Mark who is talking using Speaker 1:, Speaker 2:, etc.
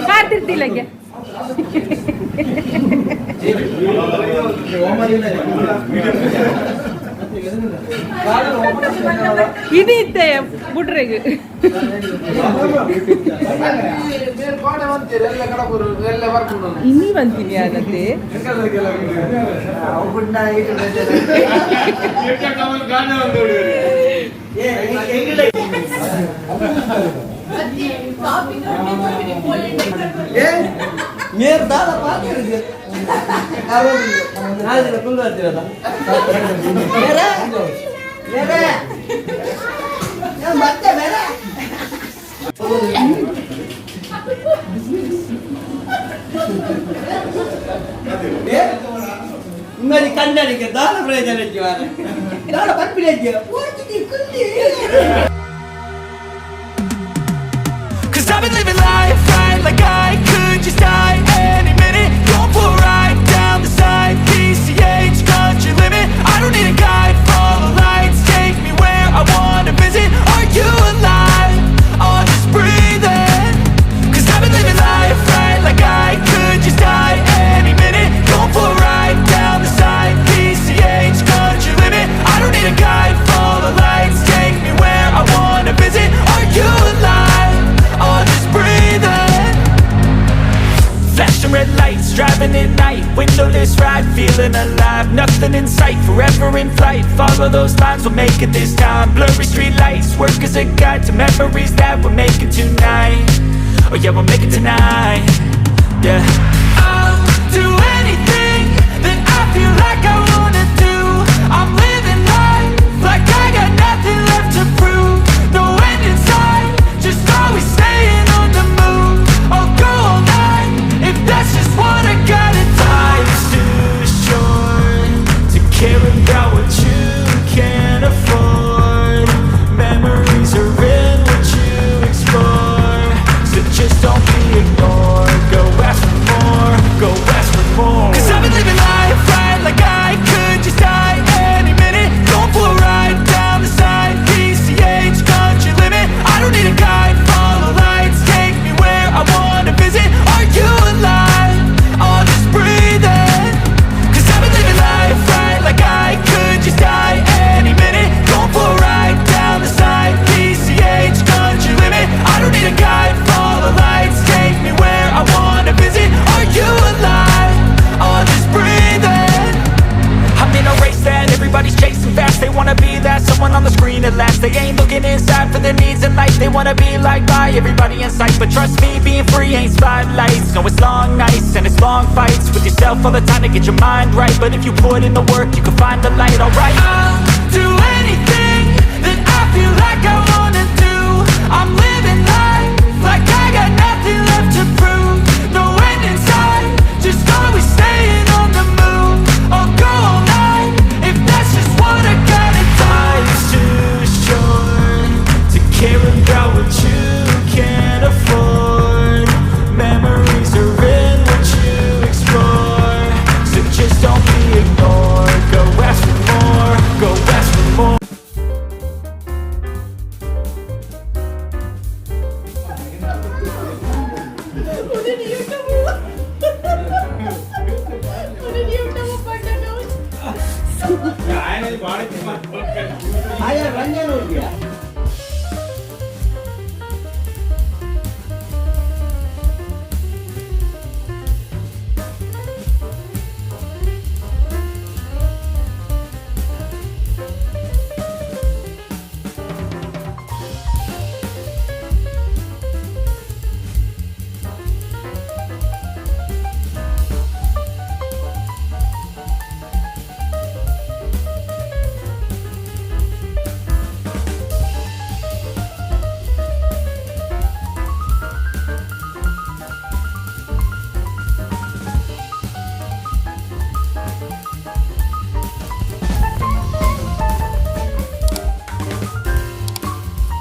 Speaker 1: ಕಾಡ್ತಿರ್ತಿಲ್ಲಗೆ ಇದಿತ್ತೆ ಬುಡ್ರೆಗೆ ಇನ್ನಿ ಬಂತೀನಿ ಅದಕ್ಕೆ
Speaker 2: ಮೇರ್ ದಾಲ ಪಾತ್ರೆ ನಾಳೆ ಫುಲ್ ಬರ್ತೀರಲ್ಲ ಮತ್ತೆ ಬೇರೆ ನಿಮ್ಮಲ್ಲಿ ಕನ್ನಡಿಗೆ ದಾಳ ಪ್ರಯೋಜನ ದಾಳ ಬರ್ಬಿಡಿ
Speaker 3: I've been living life right like I could just die any minute. Going for a ride down the side, PCH country limit. I don't need a guide, follow lights, take me where I wanna visit. Are you alive? Or just breathing? 'Cause I've been living life right like I could just die any minute. Going for a ride down the side, PCH country limit. I don't need a guide, follow lights, take me where I wanna visit. Are you alive? Or just breathing? Flashing red lights, driving at night, windowless ride, feeling alive. Nothing in sight, forever in flight. Follow those lines, we'll make it this time. Blurry street lights, work as a guide to memories that we're making tonight. Oh yeah, we'll make it tonight. Yeah. I'll do anything that I feel like I wanna do. I'm living life like I got nothing left to prove. No end in sight, just always staying on the move. I'll go all night if that's just what I gotta do. Life's too short to care about what you can't afford. Memories are in what you explore, so just don't be ignored. Go ask for more, go ask for more. 'Cause I've been living life right like I could just die any minute. Going for a ride down the side, PCH country limit. I don't need a guide, follow lights, take me where I wanna visit. Are you alive? Or just breathing? 'Cause I've been living life right like I could just die any minute. Going for a ride down the side, PCH country limit. I don't need a guide, follow lights, take me where I wanna visit. Are you alive? Or just breathing? I'm in a race that everybody's chasing fast. They wanna be that someone on the screen at last. They ain't looking inside for their needs in life. They wanna be liked by everybody in sight. But trust me, being free ain't spotlights. No, it's long nights and it's long fights with yourself all the time to get your mind right. But if you put in the work, you can find the light, alright? I'll do anything that I feel like I wanna do. I'm living life like I got nothing left to prove. No end in sight, just always staying on the move. I'll go all night if that's just what I gotta do. Life's too short to care about what you can't afford. Memories are in what you explore, so just don't be ignored. Go ask for more, go ask for more.
Speaker 2: आया रंजन हो गया